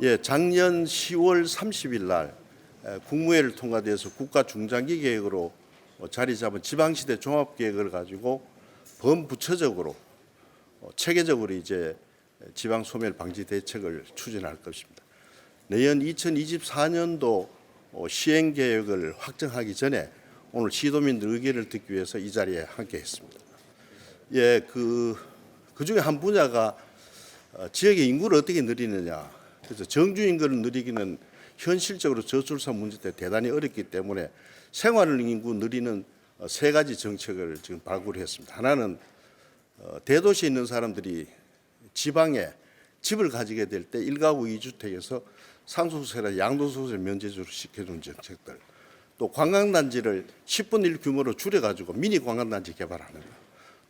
예, 작년 10월 30일 날 국무회의를 통과돼서 국가 중장기 계획으로 자리 잡은 지방시대 종합계획을 가지고 범부처적으로 체계적으로 이제 지방 소멸 방지 대책을 추진할 것입니다. 내년 2024년도 시행 계획을 확정하기 전에 오늘 시도민들 의견을 듣기 위해서 이 자리에 함께했습니다. 예, 그 중에 한 분야가 지역의 인구를 어떻게 늘리느냐. 그래서 정주 인구를 늘리기는 현실적으로 저출산 문제 때 대단히 어렵기 때문에 생활 인구 늘리는 세 가지 정책을 지금 발굴했습니다. 하나는 대도시에 있는 사람들이 지방에 집을 가지게 될 때 1가구 2주택에서 상속세나 양도소득세 면제주를 시켜주는 정책들, 또 관광단지를 10분의 1 규모로 줄여가지고 미니 관광단지 개발하는 것,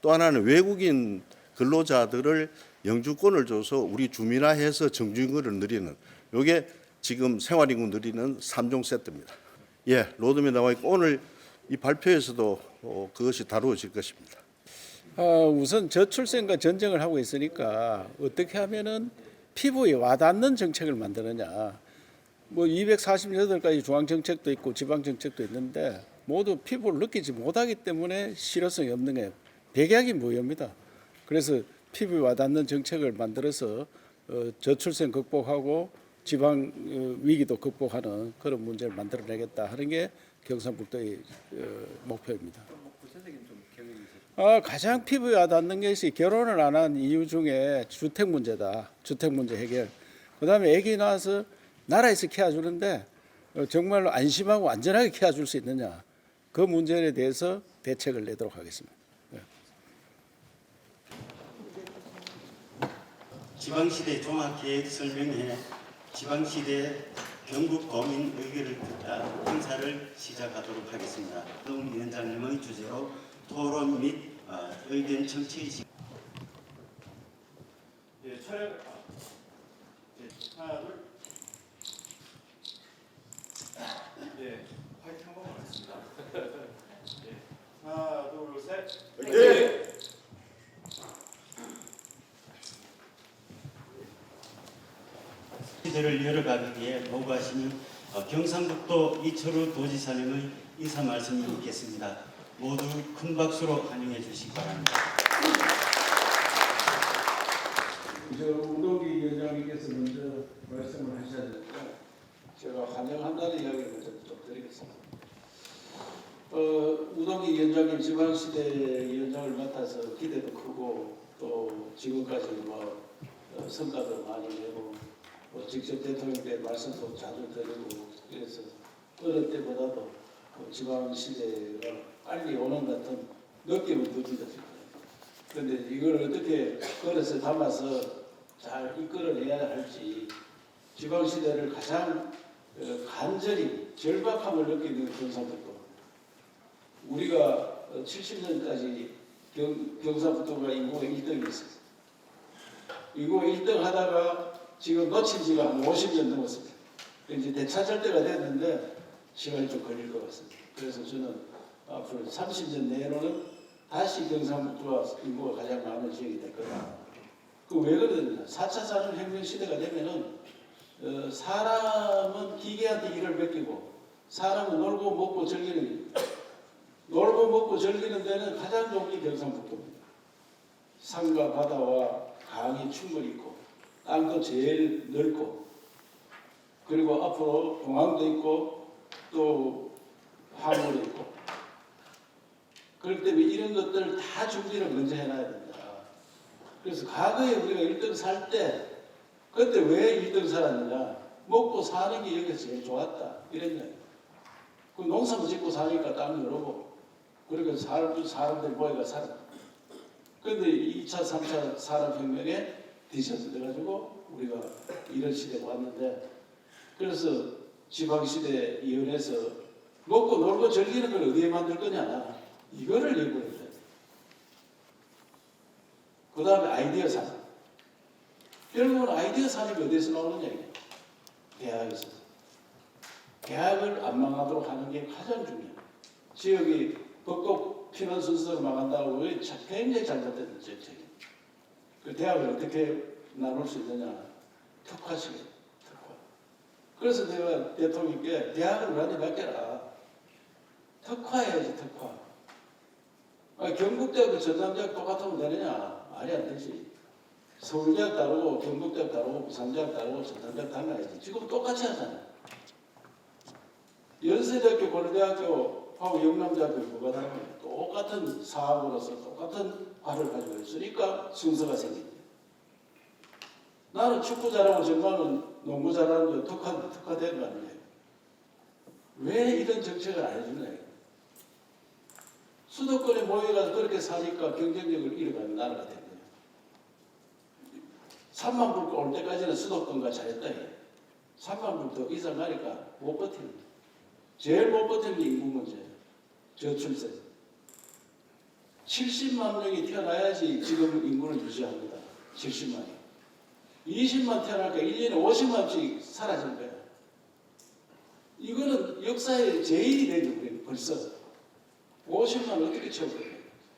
또 하나는 외국인 근로자들을 영주권을 줘서 우리 주민화해서 정주인구를 늘리는, 이게 지금 생활인구 늘리는 3종 세트입니다. 예, 로드맵에 나와 있고 오늘 이 발표에서도 그것이 다루어질 것입니다. 우선 저출생과 전쟁을 하고 있으니까 어떻게 하면은 피부에 와닿는 정책을 만드느냐. 뭐 248가지 중앙 정책도 있고 지방 정책도 있는데 모두 피부를 느끼지 못하기 때문에 실효성이 없는 게 백약이 무효입니다. 그래서 피부에 와닿는 정책을 만들어서 저출생 극복하고 지방 위기도 극복하는 그런 문제를 만들어내겠다 하는 게 경상북도의 목표입니다. 가장 피부에 와닿는 것이 결혼을 안 한 이유 중에 주택 문제다. 주택 문제 해결. 그다음에 아기 낳아서 나라에서 키워주는데 정말로 안심하고 안전하게 키워줄 수 있느냐. 그 문제에 대해서 대책을 내도록 하겠습니다. 지방시대 종합계획 설명회 지방시대 경북 도민 의견을 듣다 행사를 시작하도록 하겠습니다. 동 위원장님의 주제로 토론 및 의견 청취 시간. 예, 촬영. 예, 하나 둘. 예, 화이팅 한 번만 하겠습니다. 예, 하나 둘 셋. 네. 시대를 열어가기 위해 모부하시는 경상북도 이철우 도지사님의 인사 말씀이 있겠습니다. 모두 큰 박수로 환영해 주시기 바랍니다. 우동기 위원장님께서 먼저 말씀을 하셔야 되니까 제가 환영한다는 이야기를 먼저 좀 드리겠습니다. 우동기 위원장님 지방시대 위원장을 맡아서 기대도 크고 또 지금까지 성과도 많이 내고 직접 대통령께 말씀도 자주 드리고 그래서 어느 때보다도 지방시대가 빨리 오는 같은 느낌을 듭니다. 그런데 이걸 어떻게 그릇에 담아서 잘 이끌어내야 할지 지방시대를 가장 간절히 절박함을 느끼는 경상북도. 우리가 70년까지 경상북도가 인구가 1등이었어요. 인구가 1등 하다가 지금 놓친 지가 한 50년 넘었습니다. 이제 되찾을 때가 됐는데 시간이 좀 걸릴 것 같습니다. 그래서 저는 앞으로 30년 내로는 다시 경상북도가 인구가 가장 많은 지역이 될 거다. 그 왜 그러느냐? 4차 산업혁명 시대가 되면은 사람은 기계한테 일을 맡기고 사람은 놀고 먹고 즐기는 놀고 먹고 즐기는 데는 가장 좋은 게 경상북도입니다. 산과 바다와 강이 충분히 있고 땅도 제일 넓고 그리고 앞으로 공항도 있고 또 화물도 있고 그렇기 때문에 이런 것들을 다 준비를 먼저 해놔야 된다. 그래서 과거에 우리가 1등 살 때 그때 왜 1등 살았느냐. 먹고 사는 게 여기서 제일 좋았다. 이랬냐. 그 농사도 짓고 사니까 땅이 여러고 그러니까 사람들이 모여가 살았다. 그런데 2차, 3차 산업혁명에 뒤쳐져가지고 우리가 이런 시대가 왔는데 그래서 지방시대위원회에서 먹고 놀고 즐기는 걸 어디에 만들 거냐. 이거를 예고해야 돼. 그 다음에 아이디어 산업. 결국은 아이디어 산업이 어디서 나오느냐. 대학에서. 대학을 안 망하도록 하는 게 가장 중요해요. 지역이 벚꽃 피는 순서로 망한다고 굉장히 잘못된 정책이에요. 그 대학을 어떻게 나눌 수 있느냐. 특화시켜요. 특화. 그래서 내가 대통령께 대학을 많이 맡겨라. 특화해야지, 특화. 경북대학도 전남대학 똑같으면 되느냐? 말이 안 되지. 서울대학 다르고 경북대학 다르고 부산대학 다르고 전남대학 달라야지. 지금 똑같이 하잖아. 연세대학교, 고려대학교하고 영남대학교 뭐가 다르냐? 똑같은 사학으로서 똑같은 과를 가지고 있으니까 순서가 생긴다. 나는 축구 잘하고 정말은 농구 잘하는데 특화된 거 아니에요. 왜 이런 정책을 안 해주냐? 수도권에 모여가서 그렇게 사니까 경쟁력을 잃어가는 나라가 된 거예요. 3만 불 올 때까지는 수도권과 잘했다. 3만 불 더 이상 가니까 못 버티는 거예요. 제일 못 버티는 게 인구 문제예요. 저출생. 70만 명이 태어나야지 지금 인구를 유지합니다. 70만이. 20만 태어나니까 1년에 50만씩 사라진 거야. 이거는 역사의 제일이 된 거예요. 벌써. 50만 어떻게 채워줘요?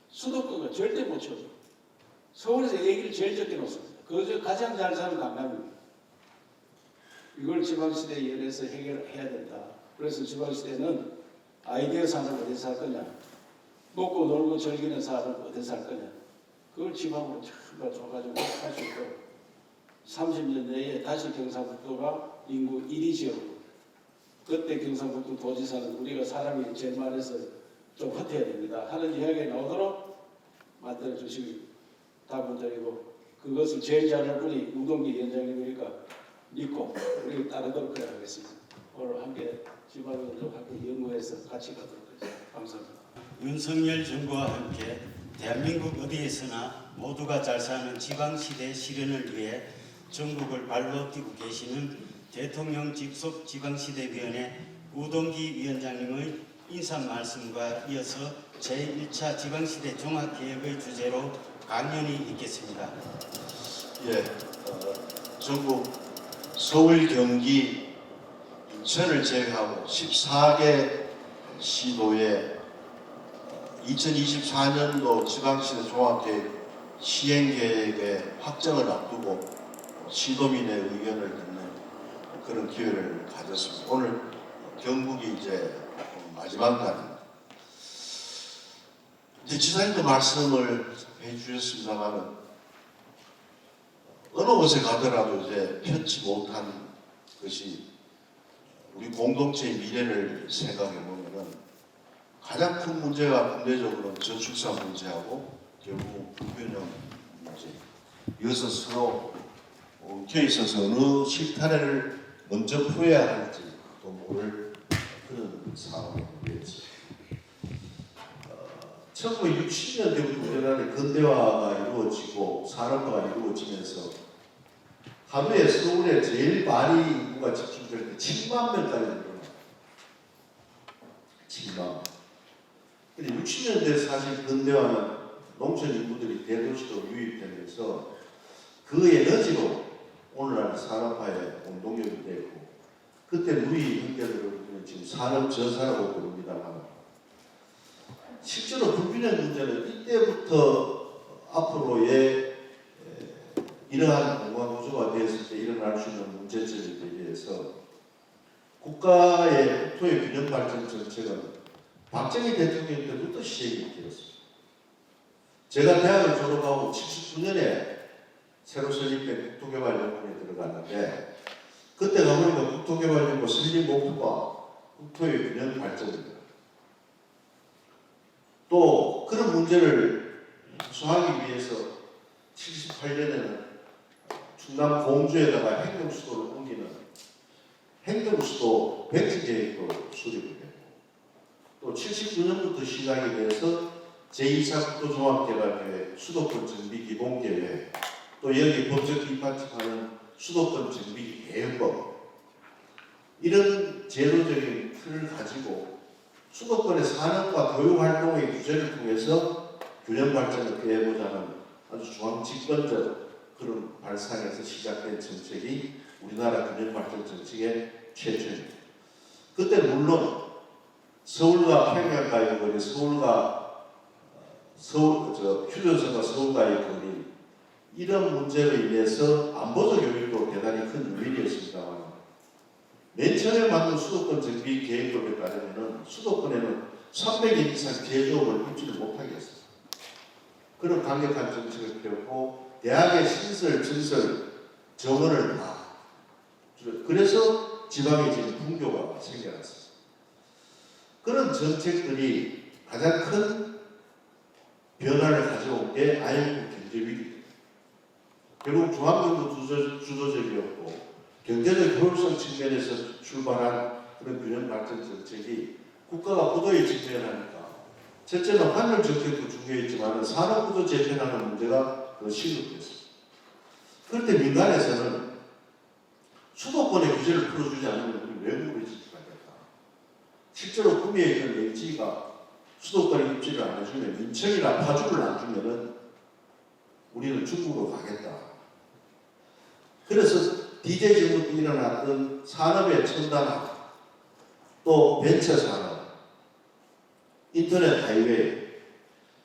수도권가 절대 못 채워줘. 서울에서 얘기를 제일 적게 놓습니다. 그저 가장 잘 사는 강남입니다. 이걸 지방시대위원회에서 해결해야 된다. 그래서 지방시대는 아이디어 산업 어디서 할 거냐? 먹고 놀고 즐기는 산업 어디서 할 거냐? 그걸 지방으로 전부 줘가지고 할 수 있도록 30년 내에 다시 경상북도가 인구 1위 지역으로. 그때 경상북도 도지사는 우리가 사람이 제일 많아서 좀 헛해야 됩니다 하는 이야기가 나오도록 만들어 주시기 당부드리고, 그것을 제일 잘할 분이 우동기 위원장님이니까 믿고 우리 따르도록 그래 하겠습니다. 오늘 함께 지방의원들 함께 연구해서 같이 가도록 하겠습니다. 감사합니다. 윤석열 정부와 함께 대한민국 어디에서나 모두가 잘 사는 지방시대 실현을 위해 전국을 발로 뛰고 계시는 대통령 직속 지방시대위원회 우동기 위원장님의 인사 말씀과 이어서 제1차 지방시대 종합계획의 주제로 강연이 있겠습니다. 예, 전국 서울, 경기, 인천을 제외하고 14개 시도에 2024년도 지방시대 종합계획 시행계획의 확정을 앞두고 시도민의 의견을 듣는 그런 기회를 가졌습니다. 오늘 경북이 이제 마지막 날입니다. 이제 지사님도 말씀을 해주셨습니다만은 어느 곳에 가더라도 이제 편치 못한 것이 우리 공동체의 미래를 생각해 보면은 가장 큰 문제가 국내적으로는 저출산 문제하고 결국 불균형 문제. 이것은 서로 엉켜 있어서 어느 실타래를 먼저 풀어야 할지도 모를 그런 상황이 되었죠. 1960년대부터 우리나라의 근대화가 이루어지고 산업화가 이루어지면서 하루에 서울에 제일 많이 인구가 집중될 때 7만 명까지 늘어납니다. 7만 명. 근데 60년대 사실 근대화는 농촌 인구들이 대도시로 유입되면서 그 에너지로 오늘날 산업화에 공동력이 되고, 그때 누이 형제들을 우리는 지금 산업 저사라고 부릅니다만, 실제로 불균형 문제는 이때부터 앞으로의 이러한 공간 구조가 되었을 때 일어날 수 있는 문제점에 대해서 국가의 국토의 균형 발전 정책은 박정희 대통령 때부터 시행이 되었습니다. 제가 대학을 졸업하고 79년에 새로 설립된 국토개발연구원에 들어갔는데, 그때 가보니까 국토개발연구원 설립 목표가 국토의 균형 발전입니다. 또 그런 문제를 해소하기 위해서 78년에는 충남 공주에다가 행정수도를 옮기는 행정수도 백지계획도 수립이 되고, 또 79년부터 시작이 돼서 제2차 국토종합개발계획, 수도권 정비기본계획, 또 여기 법적 입법하는 수도권 정비계획법, 이런 제도적인 틀을 가지고 수도권의 산업과 교육활동의 규제를 통해서 균형 발전을 꾀해보자는 아주 중앙집권적 그런 발상에서 시작된 정책이 우리나라 균형 발전 정책의 최초입니다. 그때 물론 서울과 평양과의 거리, 휴전선과 서울과의 거리, 이런 문제로 인해서 안보적 요인도 대단히 큰 요인이었습니다만, 맨 처음에 만든 수도권 정비 계획법에 따르면 수도권에는 300인 이상 제조업을 입지를 못하게 했어요. 그런 강력한 정책을 펴고 대학의 신설, 증설, 정원을 다 그래서 지방에 지금 분교가 생겨났어요. 그런 정책들이 가장 큰 변화를 가져온 게 IMF 경제위기입니다. 결국 중앙정부 주도적이었고 경제적 효율성 측면에서 출발한 그런 균형 발전 정책이 국가가 부도에 직면하니까 첫째는 환경 정책도 중요했지만 산업구조 재편하는 문제가 더 시급했습니다. 그런데 민간에서는 수도권의 규제를 풀어주지 않으면 우리 외국으로 집중하겠다. 실제로 구미에 있는 LG가 수도권에 입지를 안 해주면 인천이나 파주를 안 주면은 우리는 중국으로 가겠다. 그래서 DJ 정부 때 일어났던 산업의 첨단화, 또 벤처 산업, 인터넷 하이웨이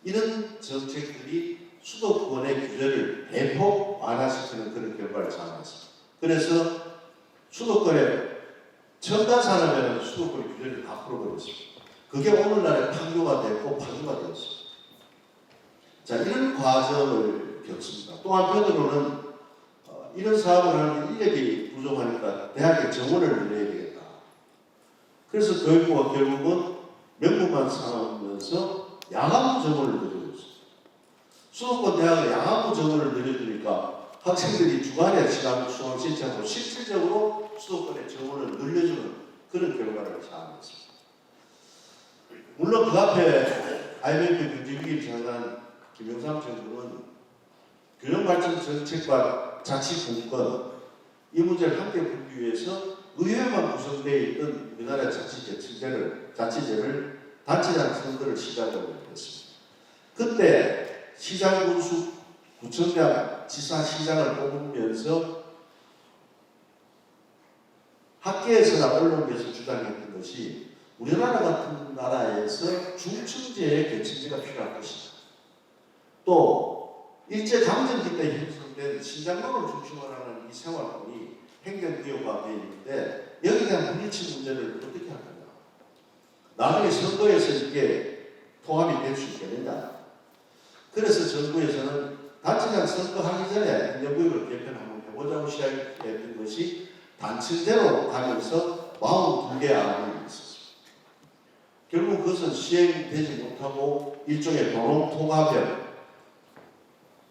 이런 정책들이 수도권의 규제를 대폭 완화시키는 그런 결과를 자아냈습니다. 그래서 수도권의 첨단 산업에는 수도권 규제를 다 풀어버렸습니다. 그게 오늘날의 판교가 됐고 파주가 되었습니다. 자, 이런 과정을 겪습니다. 또 한편으로는 이런 사업을 하는 인력이 부족하니까 대학에 정원을 늘려야 되겠다. 그래서 교육부가 결국은 명분만 삼으면서 양학부 정원을 늘려줬어요. 수도권 대학의 양학부 정원을 늘려주니까 학생들이 주간에 수강 신청하고 실질적으로 수도권의 정원을 늘려주는 그런 결과를 자아냈습니다. 물론 그 앞에 IMF 경제위기를 장악한 김영삼 정부는 균형발전 정책과 자치분권 이 문제를 함께 풀기 위해서 의회만 구성되어 있던 우리나라의 자치제를 단체장 선거를 시작하고 했습니다. 그때 시장 군수 구청장 지사 시장을 뽑으면서 학계에서나 언론에서 주장했던 것이 우리나라 같은 나라에서 중층제의 계층제가 필요한 것이다. 또 일제강점기 때 형성된 신장로를 중심으로 하는 이 생활권이 행정구역화 되어 있는데 여기에 대한 불일치 문제를 어떻게 할 거냐. 나중에 선거에서 이게 통합이 될 수 있겠느냐. 그래서 정부에서는 단체장 선거하기 전에 행정구역을 개편 한번 해보자고 시작했던 것이 단층제로 가면서 42개 안이 있었습니다. 결국 그것은 시행되지 못하고 일종의 도농통합형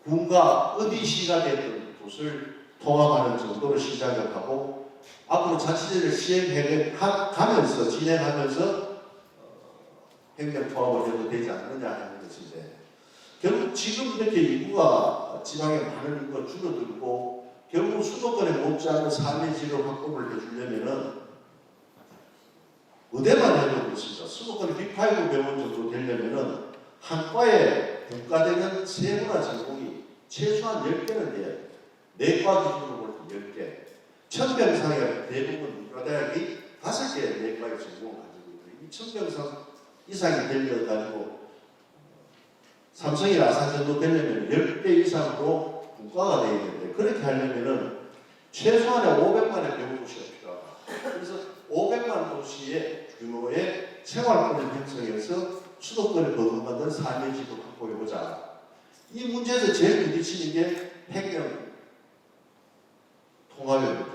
군과 어디시가 됐던 곳을 통합하는 정도로 시작을 하고 앞으로 자치제를 시행해 가면서 진행하면서 행정 통합을 해도 되지 않느냐 하는 것인데 결국 지금 이렇게 인구가 지방에 많은 인구가 줄어들고 결국 수도권에 못지않은 삶의 질을 확보를 해주려면은 의대만 해도 그렇습니다. 수도권에 빅5 병원 정도 되려면은 한 과에 분과되는 세문화 전공이 최소한 10개는 돼야 돼요. 내과 기준으로 볼 때 10개. 1000병상에 대부분 의과대학이 5개의 내과의 전공을 가지고 있고요. 2000병상 이상이 되려가지고 삼성이나 아산 정도 되려면 10개 이상으로 분과가 되어야 되는데 그렇게 하려면은 최소한의 500만의 병원도시가 필요하다. 그래서 500만 도시의 규모의 생활권을 형성해서 수도권에 버금가는 삶의 질을 확보해보자. 이 문제에서 제일 부딪히는 게 행정 통합의 문제.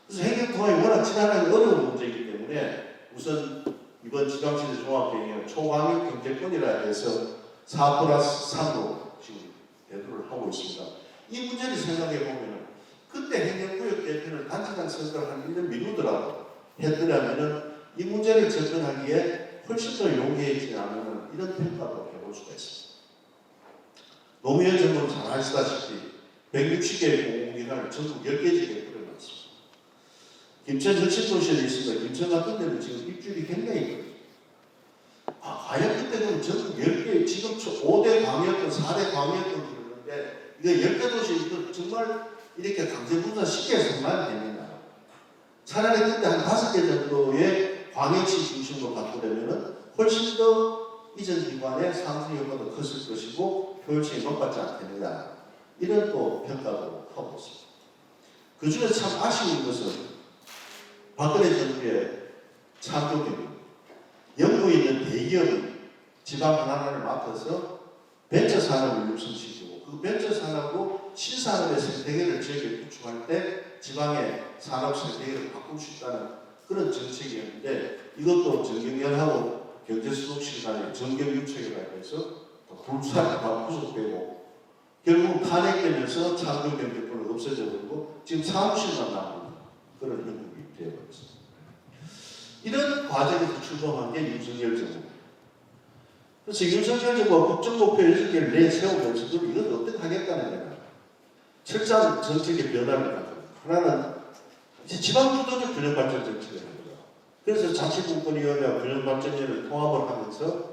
그래서 행정 통합이 워낙 지난하기 어려운 문제이기 때문에 우선 이번 지방시대 종합계획은 초광역 경제권이라 해서 4+3로 지금 대두를 하고 있습니다. 이 문제를 생각해 보면은 그때 행정구역 개편을 단체장 선거를 한 1년 미루더라도 했더라면은 이 문제를 접근하기에 훨씬 더 용이해지지 않는 이런 평가도 해볼 수가 있습니다. 노무현 정부는 잘 아시다시피 160개의 공공기관을 전국 10개지에 꾸려놨습니다. 김천 혁신도시에 있습니다. 김천 같은 데는 지금 입주율이 굉장히 커요. 과연 그때는 전국 10개, 지금 5대 광역권, 4대 광역권 그러는데 이거 10개 도시 이거 정말 이렇게 강제분산 쉽게 성공하면 됩니다. 차라리 그때 한 5개 정도의 광역시 중심으로 바꾸려면 훨씬 더 이전 기관의 상승 효과도 컸을 것이고 효율성이 높아지지 않겠느냐. 이런 또 평가도 하고 있습니다. 그 중에 참 아쉬운 것은 박근혜 정부의 창조경이 영국에 있는 대기업이 지방 하나를 맡아서 벤처 산업을 육성시키고 그 벤처 산업으로 신산업의 생태계를 지역에 구축할 때 지방의 산업 생태계를 바꿀 수 있다는 그런 정책이었는데 이것도 정경련하고 경제수석실 간의 정경유착이라고 해서 불사가 구속되고 결국 탄핵되면서 창조경제권을 없어져버리고 지금 사무실만 남은 그런 형국이 되어버렸습니다. 이런 과정에서 출범한 게 윤석열 정부입니다. 그래서 윤석열 정부가 국정목표 6개를 내세우면서 이건 어떻게 하겠다는 거냐. 철저한 정책의 변화를 가져요. 하나는 지방주도적 균형발전 정책을 합니다. 그래서 자치분권위원회와 균형발전위원회를 통합을 하면서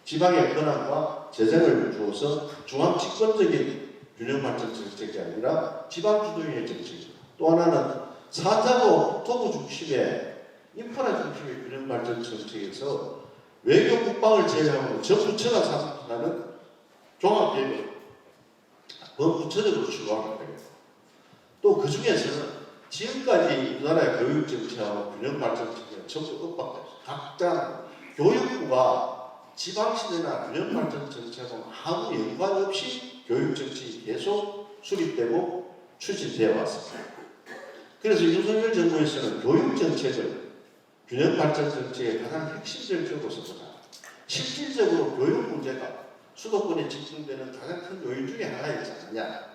지방의 권한과 재정을 주어서 중앙집권적인 균형발전 정책이 아니라 지방주도의 정책입니다. 또 하나는 산자고 국토부 중심의 인프라 중심의 균형발전 정책에서 외교 국방을 제외하고 전 부처가 상관하는 종합계획을 범부처적으로 추구하는 거예요. 또 그 중에서는 지금까지 우리나라의 교육 정책하고 균형 발전 정책은 전부 엇박자죠. 각자 교육부가 지방시대나 균형 발전 정책하고 아무 연관 없이 교육 정책이 계속 수립되고 추진되어 왔습니다. 그래서 윤석열 정부에서는 교육 정책을 균형 발전 정책의 가장 핵심적으로 보다 실질적으로 교육 문제가 수도권에 집중되는 가장 큰 요인 중에 하나이지 않느냐.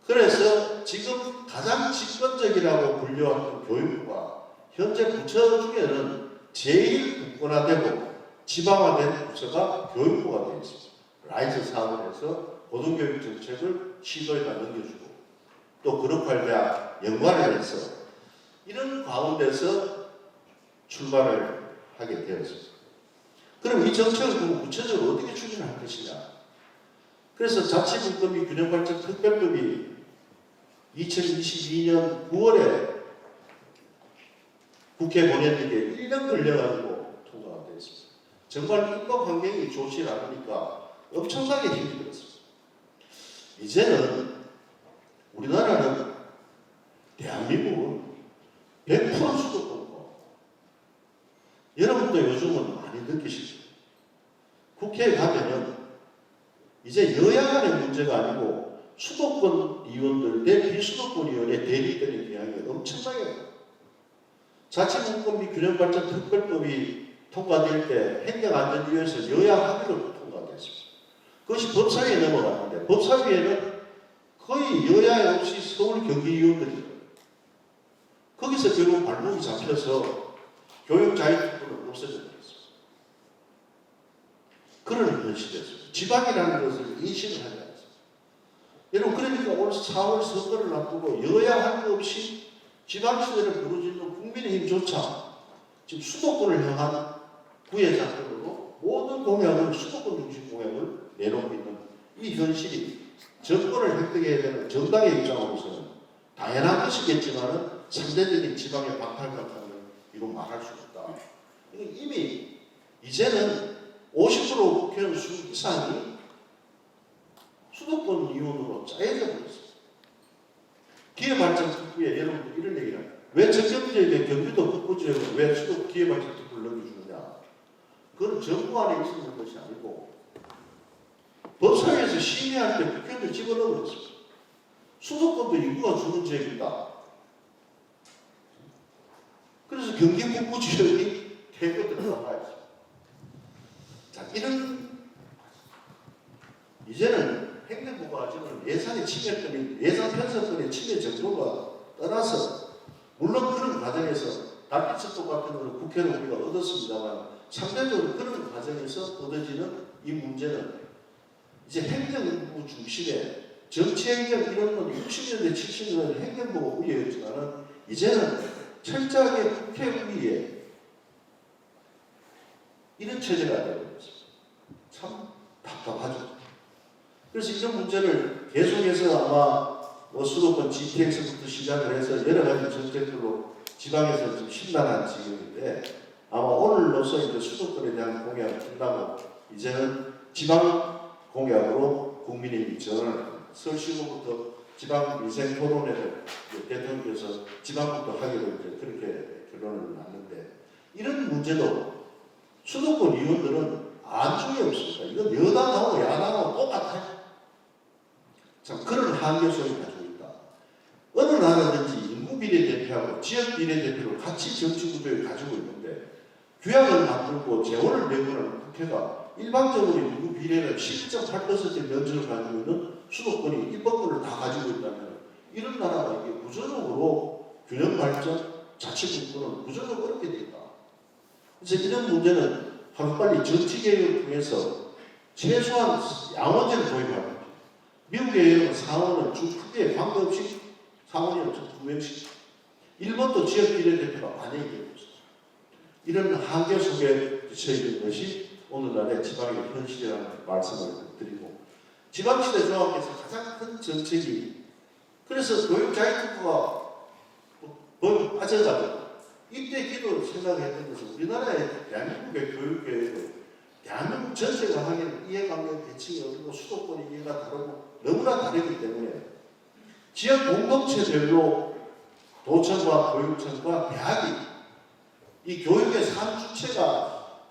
그래서 지금 가장 집권적이라고 불려왔던 교육부가 현재 부처 중에는 제일 국권화되고 지방화된 부처가 교육부가 되어 있습니다. 라이즈 사업을 해서 고등교육 정책을 시도에다 넘겨주고 또 그룹화대학 연관을 해서 이런 가운데서 출발을 하게 되었습니다. 그럼 이 정책을 그럼 구체적으로 어떻게 추진할 것이냐. 그래서 자치분권비 균형발전 특별법이 2022년 9월에 국회 보냈는데 1년 걸려가지고 통과가 되었습니다. 정말 입법 환경이 좋지 않으니까 엄청나게 힘이 들었습니다. 이제는 우리나라는 대한민국은 100% 수도권이고 여러분도 요즘은 많이 느끼시죠. 국회에 가면은 이제 여야 간의 문제가 아니고 수도권 의원들 대 비수도권 의원의 대립되는 경향이 엄청나게 많아요. 자치분권비 균형발전 특별법이 통과될 때 행정안전위에서 여야 합의로 통과됐습니다. 그것이 법사위에 넘어갔는데 법사위에는 거의 여야 없이 서울 경기의원들이 거기서 결국 발목이 잡혀서 교육자유특권은 없어져 버렸습니다. 그런 현실이었습니다. 지방이라는 것을 인식을 하지 않습니다. 여러분 그러니까 올 4월 선거를 앞두고 여야 할 것 없이 지방시대를 부르짖는 국민의힘조차 지금 수도권을 향한 구애작전으로 모든 공약을 수도권 중심 공약을 내놓고 있는 이 현실이 정권을 획득해야 되는 정당의 입장으로서는 당연한 것이겠지만은 상대적인 지방의 박탈감을 이루 말할 수 없다. 이미 이제는 50% 국회의원 수 이상이 수도권 의원으로 짜여져 버렸습니다. 기회발전특구에 여러분들 이런 얘기를 합니다. 왜 전경지역에 경기도 북부지역에 왜 수도 기회발전특구를 넘겨주느냐. 그건 정부 안에 있는 것이 아니고 법사위에서 심의할 때 국회의원을 집어넣어 버렸습니다. 수도권도 인구가 주는 지역이다. 그래서 경기 북부지역이 대거 들어가야 했습니다. 자, 이런 이제는 행정부가 지금 예산의 침해권이 예산 편성권의 침해 정도가 떠나서 물론 그런 과정에서 달빛석도 같은 것을 국회는 우리가 얻었습니다만 상대적으로 그런 과정에서 얻어지는 이 문제는 이제 행정부 중심의 정치행정 이런 건 60년대 70년대 행정부가 우위였지만 이제는 철저하게 국회 우위에 이런 체제가 되어버렸습니다. 참 답답하죠. 그래서 이런 문제를 계속해서 아마 수도권 GTX부터 시작을 해서 여러 가지 정책들로 지방에서 좀 심란한 지경인데 아마 오늘로서 이제 수도권에 대한 공약을 끝나고 이제는 지방 공약으로 국민의힘이 전환을 합니다. 서울시구부터 지방위생토론회를 대통령께서 지방부터 하기로 이제 그렇게 결론을 났는데 이런 문제도 수도권 의원들은 안중에 없습니다. 이건 여당하고 야당하고 똑같아요. 참 그런 한계 속에 가지고 있다. 어느 나라든지 인구 비례대표하고 지역 비례대표를 같이 정치 구조에 가지고 있는데 규약을 만들고 재원을 내고는 국회가 일반적으로 인구 비례를 11.8% 면적을 가지고 있는 수도권이 입법권을 다 가지고 있다면 이런 나라가 이게 구조적으로 균형 발전, 자치분권은 구조적으로 어렵게 돼 있다. 그래서 이런 문제는 하루빨리 정치 개혁을 통해서 최소한 양원제를 도입하는 거죠. 미국의 상원은 주 크게 관계없이 상원이 2명씩. 일본도 지역 비례대표가 많이 있습니다. 이런 한계 속에 비쳐 있는 것이 오늘날의 지방의 현실이라는 말씀을 드리고 지방시대 조합에서 가장 큰 정책이 그래서 교육자유특구가 빠져가지고 입대기도 생각했던 것은 우리나라의 대한민국의 교육계획은 대한민국 전체가 하기에는 이해관계 대칭이 어리고 수도권이 이해가 다르고 너무나 다르기 때문에 지역 공동체별로 도청과 교육청과 대학이 이 교육의 산주체가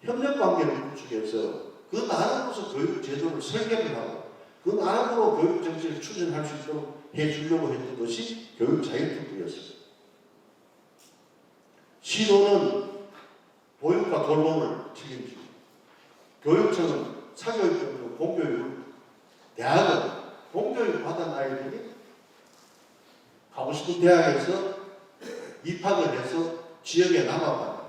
협력관계를 구축해서 그 나름으로서 교육 제도를 설계를 하고 그 나름으로 교육 정책을 추진할 수 있도록 해주려고 했던 것이 교육자유특구였습니다. 시도는 보육과 돌봄을 책임지고 교육청은 사교육, 공교육을 대학은 공교육 받은 아이들이 가고 싶은 대학에서 입학을 해서 지역에 남아가는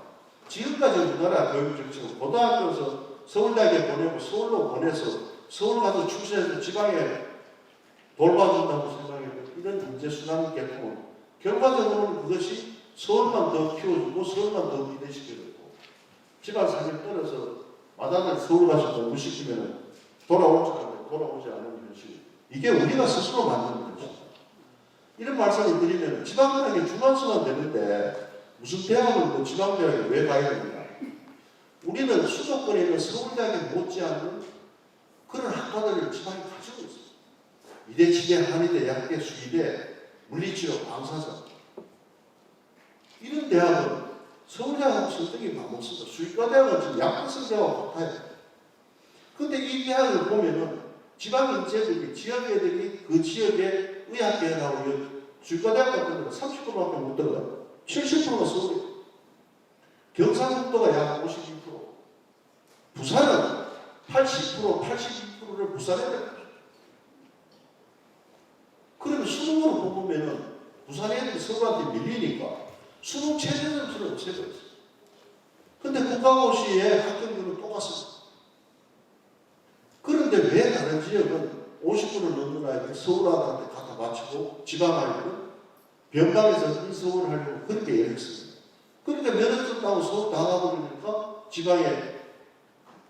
지금까지 우리나라 교육정책은 고등학교에서 서울대학에 보내고 서울로 보내서 서울 가서 출세해서 지방에 돌봐준다고 생각했는데 이런 인재순환 계통은 결과적으로는 그것이 서울만 더 키워주고 서울만 더 기대시켜주고 지방 사실 떨어서 마다들 서울 가서 공부시키면 돌아오지 않는 현실. 이게 우리가 스스로 만드는 것입니다. 이런 말씀을 드리면 지방대학에 중간수만 되는데 무슨 대학을 지방대학에 왜 가야 됩니까? 우리는 수도권에 있는 서울대학에 못지않는 그런 학과들을 지방에 가지고 있습니다. 이대, 치대, 한의대, 약대, 수의대, 물리치료, 방사선 이런 대학은 서울대학하고 설득이 맞먹습니다. 수의과대학은 지금 약학성대하고 같아요. 근데 이 대학을 보면은 지방 인재들이, 지역 애들이 그 지역의 의학계열하고 수의과대학 같은 데는 30%밖에 못 들어가요. 70%가 서울이에요. 경상북도가 약 52%. 부산은 80%, 82%를 부산에 내요. 그러면 수능으로 뽑으면은 부산 애들이 서울한테 밀리니까 수능 최저 점수는 최고였어요. 근데 국가고시의 합격률은 똑같습니다. 그런데 왜 다른 지역은 50%를 넘는 아이들 서울 아들한테 갖다 바치고 지방 아이들은 변방에서 인서울을 하려고 그렇게 예했습니다. 그러니까 면허증 따고 서울 나가버리니까 지방에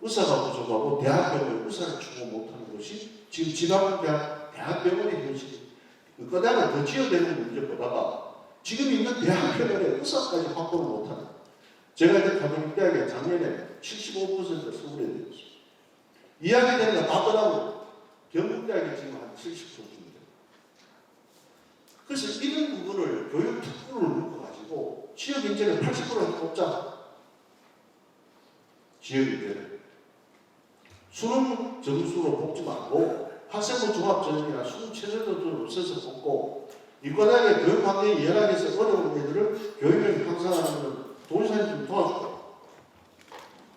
의사가 부족하고 대학병원에 의사를 추구 못하는 것이 지금 대학병원의 현실입니다. 그거다가 더 지어내는 문제보다가 지금 있는 대학병원에 의사까지 확보를 못하는 제가 이제 가톨릭대학에 작년에 75%가 서울에 되었습니다. 이야기 되니까 다 떠나고 경북대학이 지금 한 70%입니다. 그래서 이런 부분을 교육 특구를 묶어가지고 지역 인재를 80%를 뽑자. 지역 인재를. 수능 점수로 뽑지 말고 학생부 종합전형이나 수능 최저점수를 써서 뽑고 이과대학의 교육 환경이 열악해서 어려운 애들을 교육을 향상하는 도지사님 좀 도와줄까?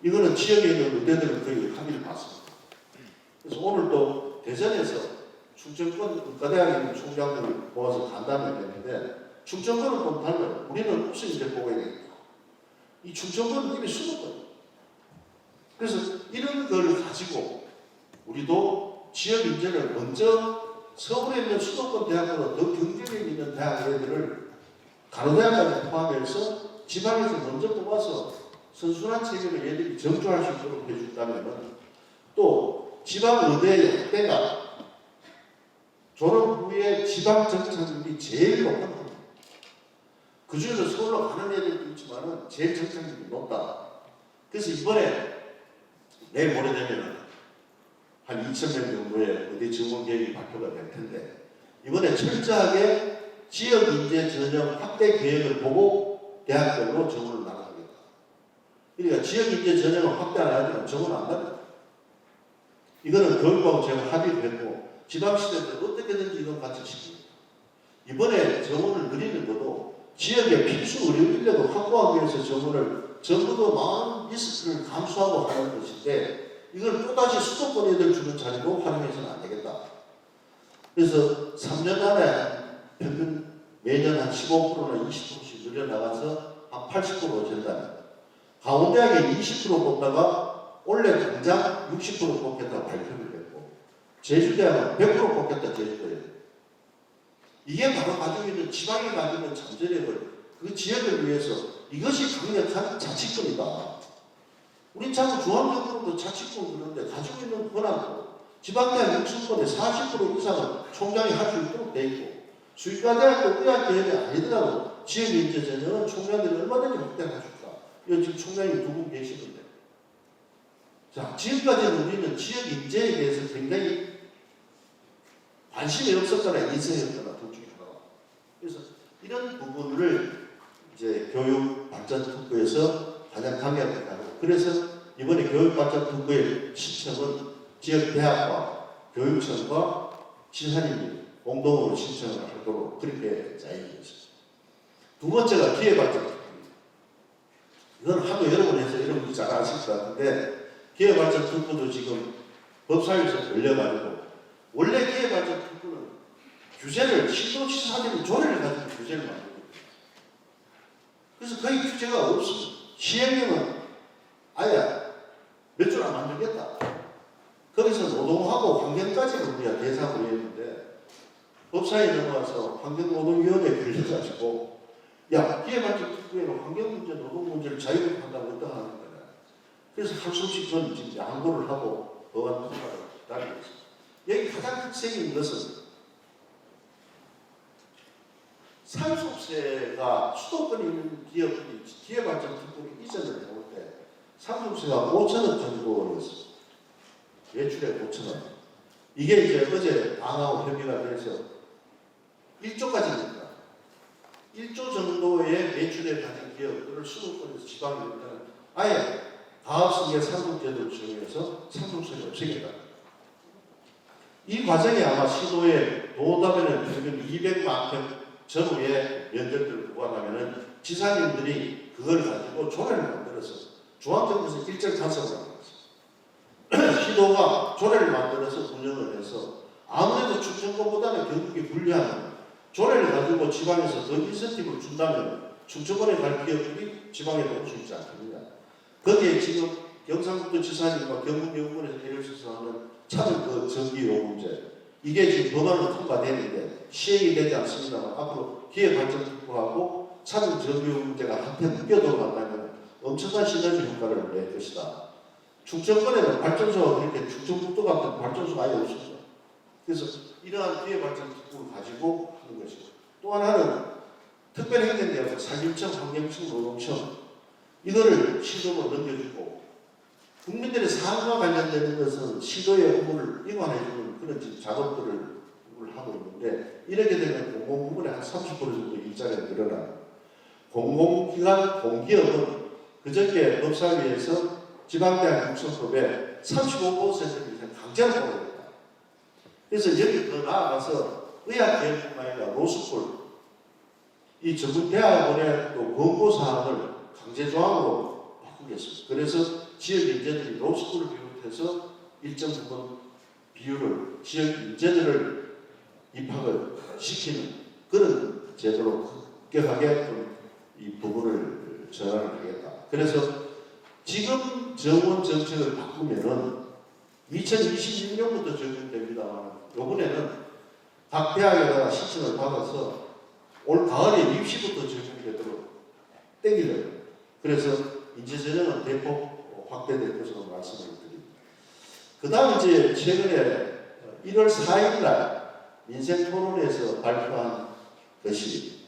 이거는 지역에 있는 의대들은 거의 합의를 봤습니다. 그래서 오늘 또 대전에서 충청권 의과대학에 있는 총장들을 모아서 간담회를 했는데 충청권은 좀 달라요. 우리는 우선인재 뽑아야 되겠다. 이 충청권은 이미 수도권. 그래서 이런 걸 가지고 우리도 지역 인재를 먼저 서울에 있는 수도권 대학보다 더 경쟁력 있는 대학 애들을 가로대학까지 포함해서 지방에서 먼저 뽑아서 선순환 체계로 얘들이 정조할 수 있도록 해준다면 또 지방 의대 약대가 졸업 후에 지방 정착률이 제일 높은 겁니다. 그 중에서 서울로 가는 애들도 있지만 제일 정착률이 높다. 그래서 이번에 내일 모레 되면 한 2,000명 정도의 어디 정원 계획이 발표가 될 텐데 이번에 철저하게 지역 인재 전형 확대 계획을 보고 대학별로 정원을 나가겠다. 그러니까 지역 인재 전형을 확대 안 하면 정원 안 나갑니다. 이거는 교육부하고 제가 합의를 했고 지방시대도 어떻게든지 이건 같이 시킵니다. 이번에 정원을 늘리는 것도 지역의 필수 의료 인력을 확보하기 위해서 정원을 전부도 많은 리스크를 감수하고 하는 것인데 이걸 또다시 수도권 애들 주는 자리로 활용해서는 안 되겠다. 그래서 3년 안에 평균 매년 한 15%나 20%씩 늘려나가서 한 80% 된다면 강원대학에 20% 뽑다가 올해 당장 60% 뽑겠다고 발표를 했고 제주대학은 100% 뽑겠다 제주도에. 이게 바로 가지고 있는 지방이 가지고 있는 잠재력을 그 지역을 위해서 이것이 강력한 자치권이다. 우리 자꾸 중앙정부도 자치권 그러는데 가지고 있는 권한도 지방대학 60%의 40% 이상은 총장이 할 수 있도록 돼 있고 수의과대학도 의학계열이 아니더라도 지역인재 전형은 총장들이 얼마든지 확대할 수 있다. 이거 지금 총장이 두 분 계시는데 자 지금까지는 우리는 지역인재에 대해서 굉장히 관심이 없었거나 인성이 없거나 둘 중에 하나가. 그래서 이런 부분을 이제 교육발전특구에서 가장 강력하게 하고 그래서 이번에 교육발전특구의 신청은 지역 대학과 교육청과 시사님이 공동으로 신청을 하도록 그렇게 짜여져 있습니다. 두 번째가 기회발전특구입니다. 이건 하도 여러 번 해서 여러분이 잘 아실 것 같은데 기회발전특구도 지금 법사위에서 걸려가지고 원래 기회발전특구는 규제를 시도지사들이 조례를 가지고 규제를 만들고 그래서 거의 규제가 없습니다. 시행령은 아예 몇 줄 안 만들겠다. 거기서 노동하고 환경까지는 우리가 대상으로 했는데 법사위에 넘어와서 환경노동위원회에 걸려가지고 야 기회발전특구에는 환경문제, 노동문제를 자유롭게 한다고 어떠하는 거냐. 그래서 할 수 없이 저는 지금 양보를 하고 법안 통과를 기다리고 있습니다. 여기 가장 특색인 것은 상속세가 수도권에 있는 기업들이 기회발전특구를 이전을 해올 때 상속세가 5천원 정도였습니다. 매출액 5천원. 이게 이제 어제 당하고 협의가 돼서 1조까지입니다. 1조 정도의 매출액 가진 기업들을 수도권에서 지방에 일단은 아예 가압승계 상속제도를 적용해서 상속세를 없애겠다. 이 과정이 아마 시도에 도담에는 평균 200만 평 전후의 면적들을 보관하면은 지사님들이 그걸 가지고 조례를 만들어서 중앙정부에서 일정 간섭을 하는 거죠. 시도가 조례를 만들어서 운영을 해서 아무래도 충청권보다는 경북이 불리하면 조례를 가지고 지방에서 더 인센티브를 준다면 충청권에 갈 기업들이 지방에 올 수 있지 않겠느냐. 거기에 지금 경상북도 지사님과 경북연구원에서 애를 써서 하는 차는 그 전기요 문제 이게 지금 법안으로 통과되는데 시행이 되지 않습니다만 앞으로 기회발전특구하고 차는 전기요 문제가 한테 묶여 들어간다면 엄청난 시너지 효과를 낼 것이다. 충청권에는 발전소가 그렇게 충청북도 같은 발전소가 아예 없습니다. 그래서 이러한 기회발전특구를 가지고 하는 것이고 또 하나는 특별행정대학교 산림청, 환경청, 노동청 이거를 시도로 넘겨주고 국민들의 삶과 관련되는 것은 시도의 업무를 이관해주는 그런 작업들을 하고 있는데 이렇게 되면 공공부문의 한 30% 정도 일자리가 늘어나요. 공공기관, 공기업은 그저께 법사위에서 지방대학 육성법에 35% 이상 강제로 뽑아야 그래서 여기 더 나아가서 의학계열뿐만 아니라 로스쿨, 이 전문 대학원의 또 권고사항을 강제조항으로 바꾸겠습니다. 그래서 지역 인재들이 로스쿨을 비롯해서 일정 부분 비율을 지역 인재들을 입학을 시키는 그런 제도로 급격하게 이 부분을 전환을 하겠다. 그래서 지금 정원 정책을 바꾸면은 2026년부터 적용됩니다만 이번에는 각 대학에다가 신청을 받아서 올 가을에 입시부터 적용되도록 땡기려고. 그래서 인재전형은 대폭 확대될 것으로 말씀을 드립니다. 그 다음 이제 최근에 1월 4일날 민생토론에서 발표한 것이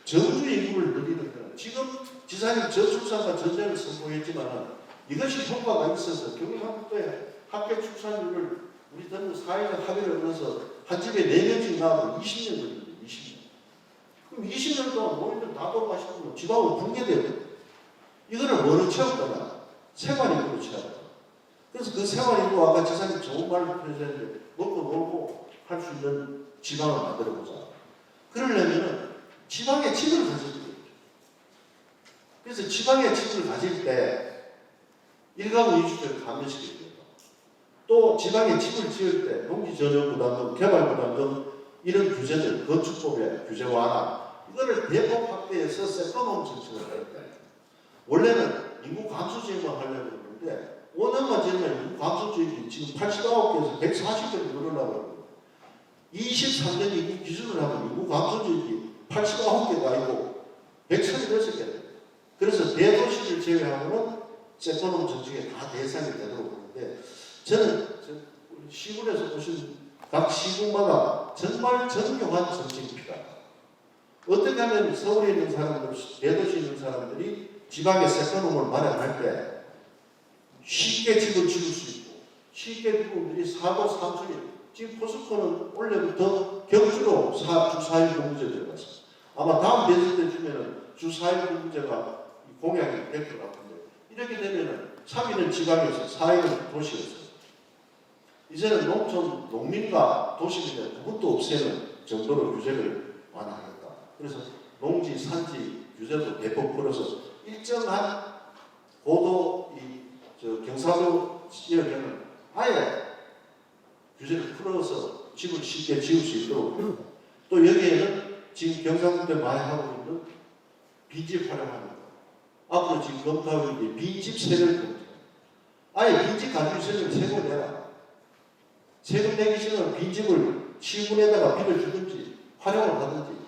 정주 인구를 늘리는 것. 지금 지사님 저출산과 전쟁을 선포했지만 이것이 효과가 있어서 경상북도의 학교 출산율을 우리 전부 사회적 합의를 얻어서 한 집에 4명씩 나오면 20년 걸립니다. 20년. 그럼 20년 동안 노인들 다 돌아가시면 지방으로 붕괴돼요. 이거를 뭐로 채웠더냐? 생활인구로 채웠다. 그래서 그 생활인구 아까 지사님 좋은 말을 표현했는데 먹고 놀고 할 수 있는 지방을 만들어보자. 그러려면 지방에 집을 가져야 돼요. 그래서 지방에 집을 가질 때 일가구 이주택을 감면시켜야 돼요. 또 지방에 집을 지을 때 농지전용부담 등 개발부담 등 이런 규제들, 건축법의 규제 완화 이거를 대폭 확대해서 세컨홈 정책을 할 때 원래는 인구 감소주의만 하려고 했는데 5년만 지나면 인구 감소주의가 지금 89개에서 140개로 늘어나고 23년 인구 기준으로 하면 인구 감소주의가 89개가 아니고 136개. 그래서 대도시를 제외하고는 세컨홈 정책에 다 대상이 되도록 하는데 저는 시군에서 오신 각 시군마다 정말 정교한 정책이 필요하다. 어떻게 하면 서울에 있는 사람들, 대도시에 있는 사람들이 지방에 세컨홈을 마련할 때 쉽게 집을 지을 수 있고 쉽게 그분들이 사고 삼촌이 지금 포스코는 원래부터 격주로 주 4일 근무제 들어갔습니다. 아마 다음 대선 때 주면은 주 4일 근무제가 공약이 될 것 같은데 이렇게 되면은 3일은 지방에서 4일은 도시에서 이제는 농촌, 농민과 도시민의 구분도 없애는 정도로 규제를 완화하겠다. 그래서 농지, 산지 규제도 대폭 풀어서 일정한 고도 경사도 지역에는 아예 규제를 풀어서 집을 쉽게 지을 수 있도록 또 여기에는 지금 경상북도에 많이 하고 있는 빈집 활용하는 거. 앞으로 지금 검토하고 있는 빈집 세를 검토. 아예 빈집 가지고 있으면 세금 내라. 세금 내기 싫으면 빈집을 시군에다가 빌려주든지 활용을 하든지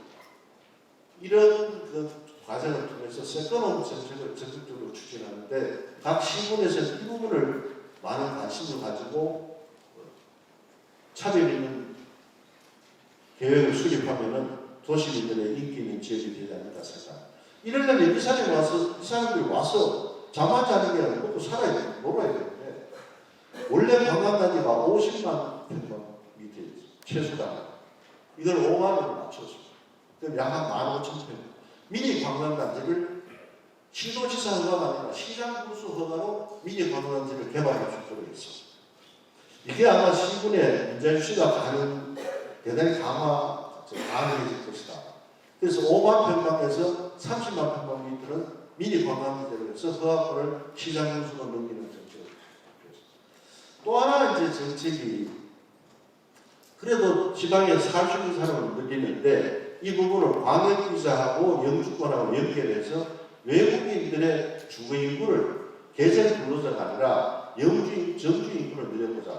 이런 그 과정을 통해서 세컨홈 정책을 적극적으로 추진하는데 각 시군에서는 이 부분을 많은 관심을 가지고 차별 있는 계획을 수립하면은 도시민들의 인기 있는 지역이 되지 않을까 생각합니다. 이러려면 이 사람들이 와서 잠만 자는 게 아니고 먹고 살아야 되고 놀아야 되는데 원래 관광단지가 50만 평방 밑에 최소다. 이걸 5만원으로 낮췄습니다. 그럼 약 한 15,000평. 미니 관광단지를 시도지사 허가가 아니라 시장 구수 허가로 미니 관광단지를 개발할 수 있도록 했습니다. 이게 아마 시군의 문재인시가 대단히 강화해질 것이다. 그래서 5만 평방에서 30만 평방미터는 미니 관광지대로 해서 허가권을 시장 구수로 넘기는 정책을 했습니다. 또 하나 이제 정책이 그래도 지방에 살 수 있는 사람을 늘리는데 이 부분을 광역부사하고 영주권하고 연결해서 외국인들의 주거 인구를 개정 근로자가 아니라 정주 인구를 늘려보자.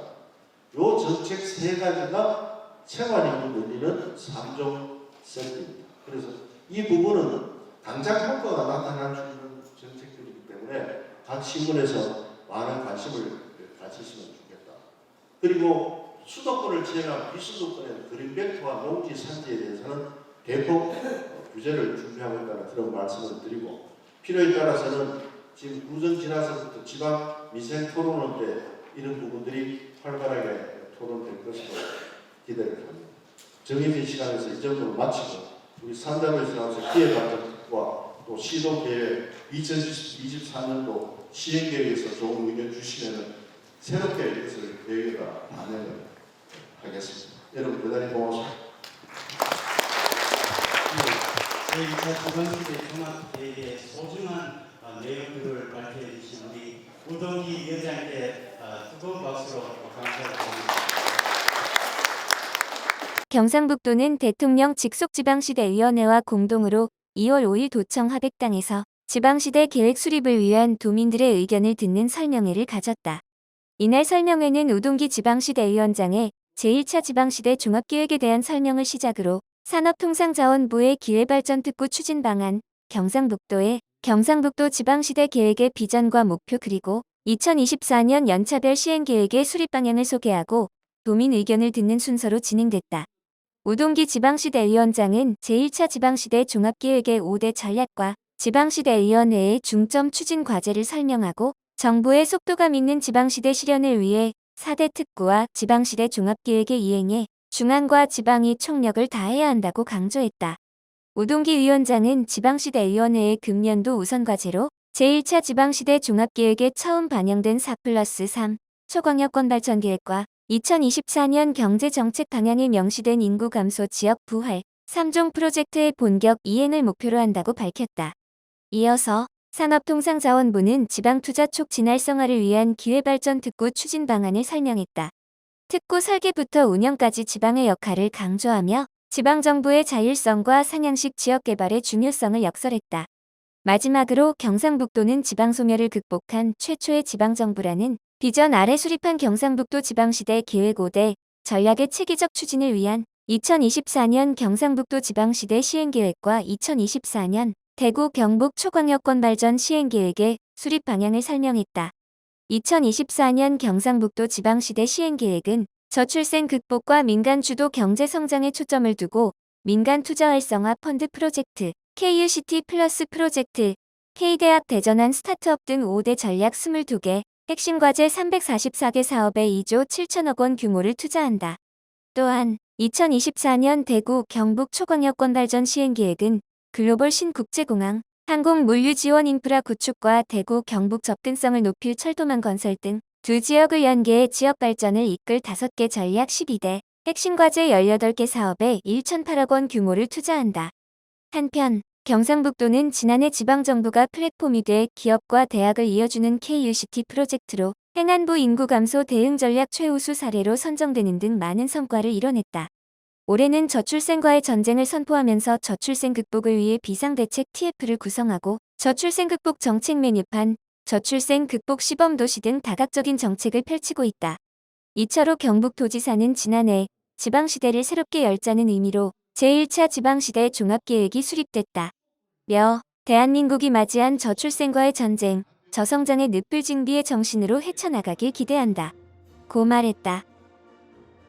요 정책 세 가지가 생활인구 늘리는 3종 세트입니다. 그래서 이 부분은 당장 효과가 나타날 수 있는 정책들이기 때문에 각 신문에서 많은 관심을 가지시면 좋겠다. 그리고 수도권을 제외한 비수도권의 그린벨트와 농지 산지에 대해서는 대폭 규제를 준비하고 있다는 그런 말씀을 드리고 필요에 따라서는 지금 구정 지나서부터 지방 민생 토론회 때 이런 부분들이 활발하게 토론될 것으로 기대를 합니다. 정해진 시간에서 이 정도로 마치고 우리 산자부에서 나와서 기회발전과 또 시도계획 2024년도 시행계획에서 좋은 의견 주시면 새롭게 이것을 계획에다 반영을 하겠습니다. 여러분 대단히 고맙습니다. 제2차 지방시대 종합계획의 소중한 내용들을 발표해 주신 우리 우동기 위원장께 뜨거운 박수로 감사드립니다. 경상북도는 대통령 직속지방시대위원회와 공동으로 2월 5일 도청 하백당에서 지방시대 계획 수립을 위한 도민들의 의견을 듣는 설명회를 가졌다. 이날 설명회는 우동기 지방시대위원장의 제1차 지방시대 종합계획에 대한 설명을 시작으로 산업통상자원부의 기회발전특구 추진 방안, 경상북도의 경상북도 지방시대 계획의 비전과 목표 그리고 2024년 연차별 시행계획의 수립 방향을 소개하고 도민 의견을 듣는 순서로 진행됐다. 우동기 지방시대위원장은 제1차 지방시대 종합계획의 5대 전략과 지방시대위원회의 중점 추진 과제를 설명하고 정부의 속도감 있는 지방시대 실현을 위해 4대 특구와 지방시대 종합계획의 이행에 중앙과 지방이 총력을 다해야 한다고 강조했다. 우동기 위원장은 지방시대의원회의 금년도 우선과제로 제1차 지방시대 종합계획에 처음 반영된 4+3 초광역권 발전계획과 2024년 경제정책 방향에 명시된 인구 감소 지역 부활 3종 프로젝트의 본격 이행을 목표로 한다고 밝혔다. 이어서 산업통상자원부는 지방투자 촉진 활성화를 위한 기회발전 특구 추진 방안을 설명했다. 특구 설계부터 운영까지 지방의 역할을 강조하며 지방정부의 자율성과 상향식 지역개발의 중요성을 역설했다. 마지막으로 경상북도는 지방소멸을 극복한 최초의 지방정부라는 비전 아래 수립한 경상북도 지방시대 계획 5대 전략의 체계적 추진을 위한 2024년 경상북도 지방시대 시행계획과 2024년 대구 경북 초광역권 발전 시행계획의 수립 방향을 설명했다. 2024년 경상북도 지방시대 시행계획은 저출생 극복과 민간 주도 경제 성장에 초점을 두고 민간 투자 활성화 펀드 프로젝트, KUCT 플러스 프로젝트, K대학 대전환 스타트업 등 5대 전략 22개, 핵심 과제 344개 사업에 2조 7천억 원 규모를 투자한다. 또한 2024년 대구 경북 초광역권 발전 시행계획은 글로벌 신국제공항, 항공 물류 지원 인프라 구축과 대구 경북 접근성을 높일 철도망 건설 등 두 지역을 연계해 지역 발전을 이끌 5개 전략 12대, 핵심 과제 18개 사업에 1,008억 원 규모를 투자한다. 한편 경상북도는 지난해 지방정부가 플랫폼이 돼 기업과 대학을 이어주는 KUCT 프로젝트로 행안부 인구 감소 대응 전략 최우수 사례로 선정되는 등 많은 성과를 이뤄냈다. 올해는 저출생과의 전쟁을 선포하면서 저출생 극복을 위해 비상대책 TF를 구성하고 저출생 극복 정책 메뉴판, 저출생 극복 시범도시 등 다각적인 정책을 펼치고 있다. 이철호 경북도지사는 지난해 지방시대를 새롭게 열자는 의미로 제1차 지방시대 종합계획이 수립됐다. 며 대한민국이 맞이한 저출생과의 전쟁, 저성장의 늪을 증비의 정신으로 헤쳐나가길 기대한다. 고 말했다.